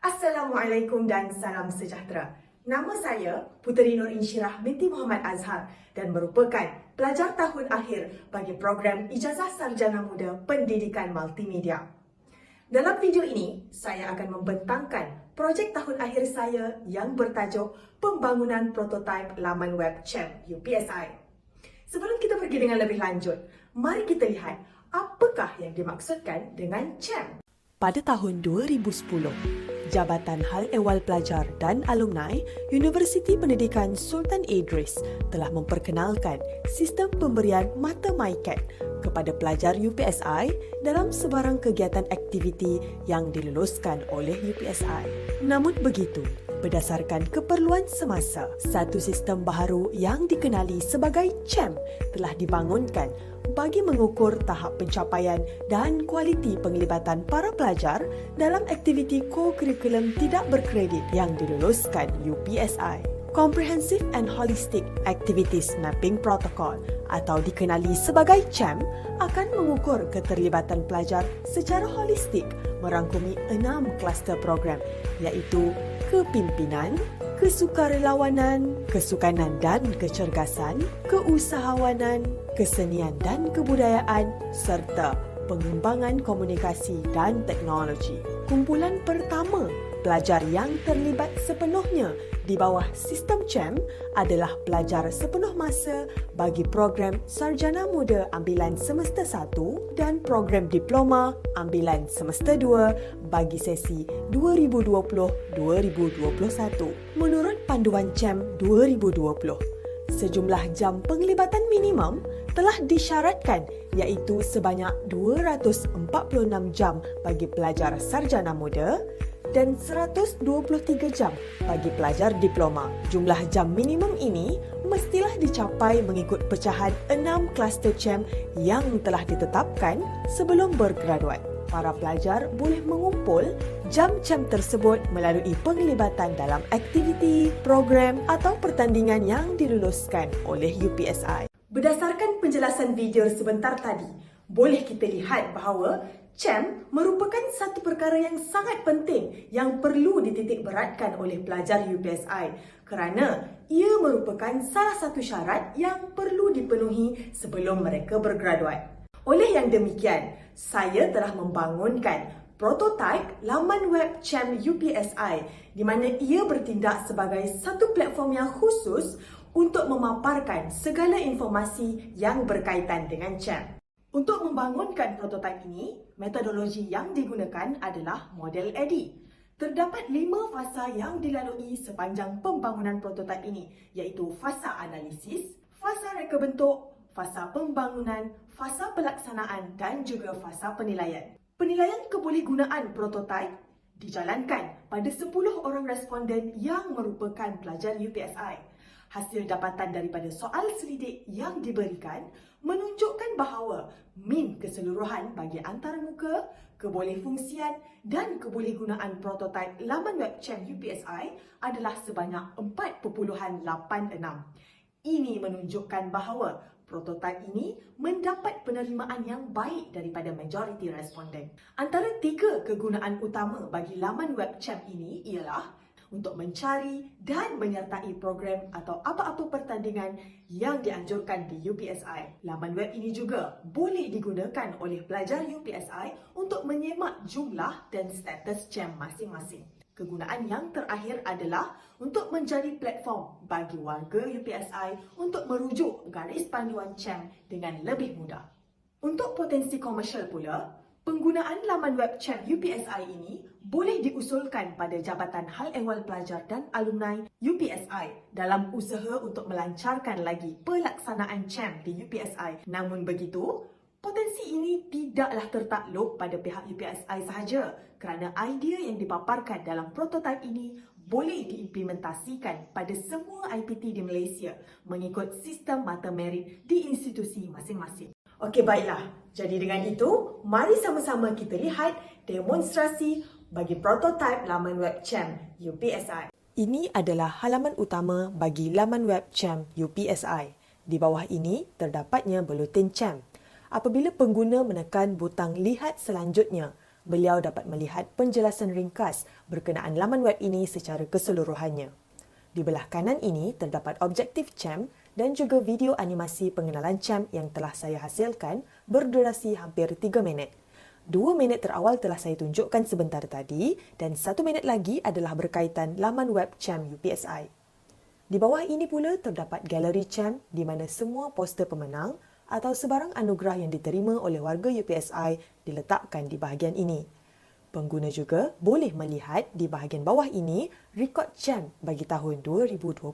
Assalamualaikum dan salam sejahtera. Nama saya Puteri Nur Insyirah binti Muhammad Azhar dan merupakan pelajar tahun akhir bagi program Ijazah Sarjana Muda Pendidikan Multimedia. Dalam video ini, saya akan membentangkan projek tahun akhir saya yang bertajuk Pembangunan Prototipe Laman Web CHEM UPSI. Sebelum kita pergi dengan lebih lanjut, mari kita lihat apakah yang dimaksudkan dengan CHEM. Pada tahun 2010, Jabatan Hal Ehwal Pelajar dan Alumni Universiti Pendidikan Sultan Idris telah memperkenalkan sistem pemberian mata MyCAT kepada pelajar UPSI dalam sebarang kegiatan aktiviti yang diluluskan oleh UPSI. Namun begitu, berdasarkan keperluan semasa, satu sistem baharu yang dikenali sebagai CHEM telah dibangunkan bagi mengukur tahap pencapaian dan kualiti penglibatan para pelajar dalam aktiviti co-curriculum tidak berkredit yang diluluskan UPSI. Comprehensive and Holistic Activities Mapping Protocol atau dikenali sebagai CHEM akan mengukur keterlibatan pelajar secara holistik merangkumi 6 kluster program iaitu kepimpinan, kesukarelawanan, kesukanan dan kecergasan, keusahawanan, kesenian dan kebudayaan serta pengembangan komunikasi dan teknologi. Kumpulan pertama pelajar yang terlibat sepenuhnya di bawah sistem CHEM adalah pelajar sepenuh masa bagi program Sarjana Muda Ambilan Semester 1 dan program Diploma Ambilan Semester 2 bagi sesi 2020-2021. Menurut Panduan CHEM 2020, sejumlah jam penglibatan minimum telah disyaratkan iaitu sebanyak 246 jam bagi pelajar sarjana muda dan 123 jam bagi pelajar diploma. Jumlah jam minimum ini mestilah dicapai mengikut pecahan 6 kluster CHEM yang telah ditetapkan sebelum bergraduat. Para pelajar boleh mengumpul jam CHEM tersebut melalui penglibatan dalam aktiviti, program atau pertandingan yang diluluskan oleh UPSI. Berdasarkan penjelasan video sebentar tadi, boleh kita lihat bahawa CHEM merupakan satu perkara yang sangat penting yang perlu dititik beratkan oleh pelajar UPSI kerana ia merupakan salah satu syarat yang perlu dipenuhi sebelum mereka bergraduat. Oleh yang demikian, saya telah membangunkan prototipe laman web CHEM UPSI di mana ia bertindak sebagai satu platform yang khusus untuk memaparkan segala informasi yang berkaitan dengan CHEM. Untuk membangunkan prototipe ini, metodologi yang digunakan adalah model EDDI. Terdapat 5 fasa yang dilalui sepanjang pembangunan prototipe ini, iaitu fasa analisis, fasa reka bentuk, fasa pembangunan, fasa pelaksanaan dan juga fasa penilaian. Penilaian kebolehgunaan prototipe dijalankan pada 10 orang responden yang merupakan pelajar UPSI. Hasil dapatan daripada soal selidik yang diberikan menunjukkan bahawa min keseluruhan bagi antarmuka, kebolehfungsian dan kebolehgunaan prototipe laman web CHEM UPSI adalah sebanyak 4.86. Ini menunjukkan bahawa prototipe ini mendapat penerimaan yang baik daripada majoriti responden. Antara 3 kegunaan utama bagi laman web CHEM ini ialah untuk mencari dan menyertai program atau apa-apa pertandingan yang dianjurkan di UPSI. Laman web ini juga boleh digunakan oleh pelajar UPSI untuk menyemak jumlah dan status CHEM masing-masing. Kegunaan yang terakhir adalah untuk menjadi platform bagi warga UPSI untuk merujuk garis panduan CHEM dengan lebih mudah. Untuk potensi komersial pula, penggunaan laman web CHEM UPSI ini boleh diusulkan pada Jabatan Hal Ehwal Pelajar dan Alumni UPSI dalam usaha untuk melancarkan lagi pelaksanaan CHEM di UPSI. Namun begitu, potensi ini tidaklah tertakluk pada pihak UPSI sahaja kerana idea yang dipaparkan dalam prototipe ini boleh diimplementasikan pada semua IPT di Malaysia mengikut sistem mata merit di institusi masing-masing. Okey, baiklah. Jadi dengan itu, mari sama-sama kita lihat demonstrasi bagi prototipe laman web CHEM UPSI. Ini adalah halaman utama bagi laman web CHEM UPSI. Di bawah ini terdapatnya buletin CHEM. Apabila pengguna menekan butang lihat selanjutnya, beliau dapat melihat penjelasan ringkas berkenaan laman web ini secara keseluruhannya. Di belah kanan ini terdapat objektif CHAM dan juga video animasi pengenalan CHAM yang telah saya hasilkan berdurasi hampir 3 minit. 2 minit terawal telah saya tunjukkan sebentar tadi dan 1 minit lagi adalah berkaitan laman web CHAM UPSI. Di bawah ini pula terdapat galeri CHAM di mana semua poster pemenang atau sebarang anugerah yang diterima oleh warga UPSI diletakkan di bahagian ini. Pengguna juga boleh melihat di bahagian bawah ini rekod CHAM bagi tahun 2021.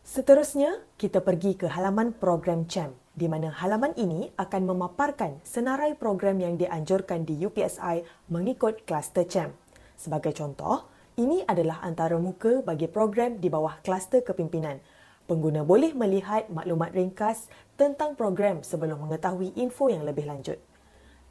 Seterusnya, kita pergi ke halaman program CHAM di mana halaman ini akan memaparkan senarai program yang dianjurkan di UPSI mengikut kluster CHAM. Sebagai contoh, ini adalah antara muka bagi program di bawah kluster kepimpinan. Pengguna boleh melihat maklumat ringkas tentang program sebelum mengetahui info yang lebih lanjut.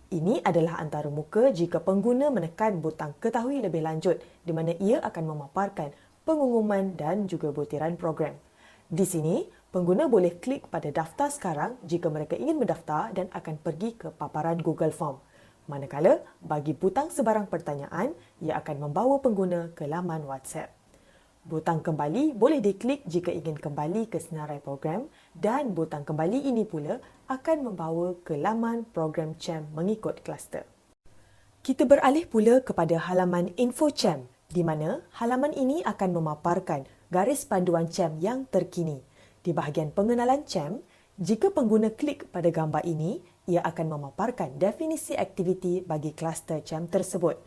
Ini adalah antara muka jika pengguna menekan butang ketahui lebih lanjut di mana ia akan memaparkan pengumuman dan juga butiran program. Di sini, pengguna boleh klik pada daftar sekarang jika mereka ingin mendaftar dan akan pergi ke paparan Google Form. Manakala, bagi butang sebarang pertanyaan, ia akan membawa pengguna ke laman WhatsApp. Butang kembali boleh diklik jika ingin kembali ke senarai program dan butang kembali ini pula akan membawa ke laman program CHAM mengikut kluster. Kita beralih pula kepada halaman Info CHAM di mana halaman ini akan memaparkan garis panduan CHAM yang terkini. Di bahagian pengenalan CHAM, jika pengguna klik pada gambar ini, ia akan memaparkan definisi aktiviti bagi kluster CHAM tersebut.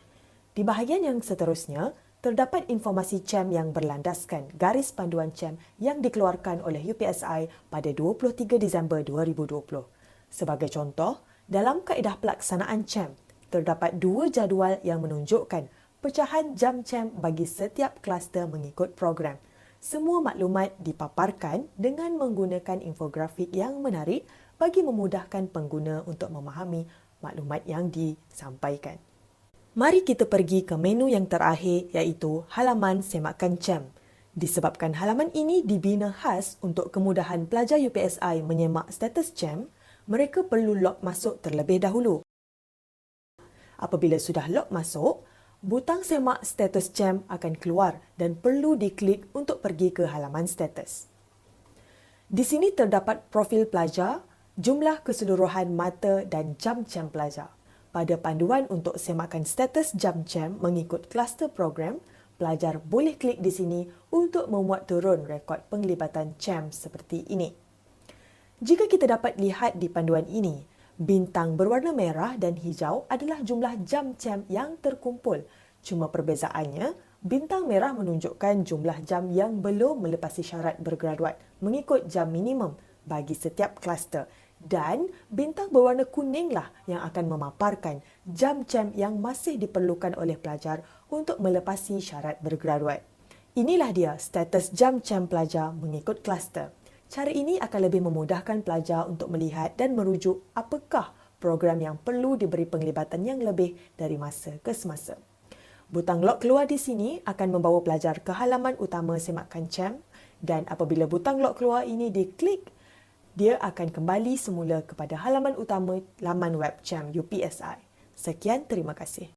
Di bahagian yang seterusnya, terdapat informasi CHAM yang berlandaskan garis panduan CHAM yang dikeluarkan oleh UPSI pada 23 Disember 2020. Sebagai contoh, dalam kaedah pelaksanaan CHAM, terdapat 2 jadual yang menunjukkan pecahan jam CHAM bagi setiap kluster mengikut program. Semua maklumat dipaparkan dengan menggunakan infografik yang menarik bagi memudahkan pengguna untuk memahami maklumat yang disampaikan. Mari kita pergi ke menu yang terakhir iaitu halaman semakan CHAM. Disebabkan halaman ini dibina khas untuk kemudahan pelajar UPSI menyemak status CHAM, mereka perlu log masuk terlebih dahulu. Apabila sudah log masuk, butang semak status CHAM akan keluar dan perlu diklik untuk pergi ke halaman status. Di sini terdapat profil pelajar, jumlah keseluruhan mata dan jam CHAM pelajar. Pada panduan untuk semakan status jam CHAM mengikut kluster program, pelajar boleh klik di sini untuk memuat turun rekod penglibatan CHAM seperti ini. Jika kita dapat lihat di panduan ini, bintang berwarna merah dan hijau adalah jumlah jam CHAM yang terkumpul. Cuma perbezaannya, bintang merah menunjukkan jumlah jam yang belum melepasi syarat bergraduat mengikut jam minimum bagi setiap kluster. Dan bintang berwarna kuninglah yang akan memaparkan jam CHAM yang masih diperlukan oleh pelajar untuk melepasi syarat bergraduat. Inilah dia status jam CHAM pelajar mengikut kluster. Cara ini akan lebih memudahkan pelajar untuk melihat dan merujuk apakah program yang perlu diberi penglibatan yang lebih dari masa ke semasa. Butang log keluar di sini akan membawa pelajar ke halaman utama semakan CHAM dan apabila butang log keluar ini diklik, dia akan kembali semula kepada halaman utama laman web CHAM UPSI. Sekian, terima kasih.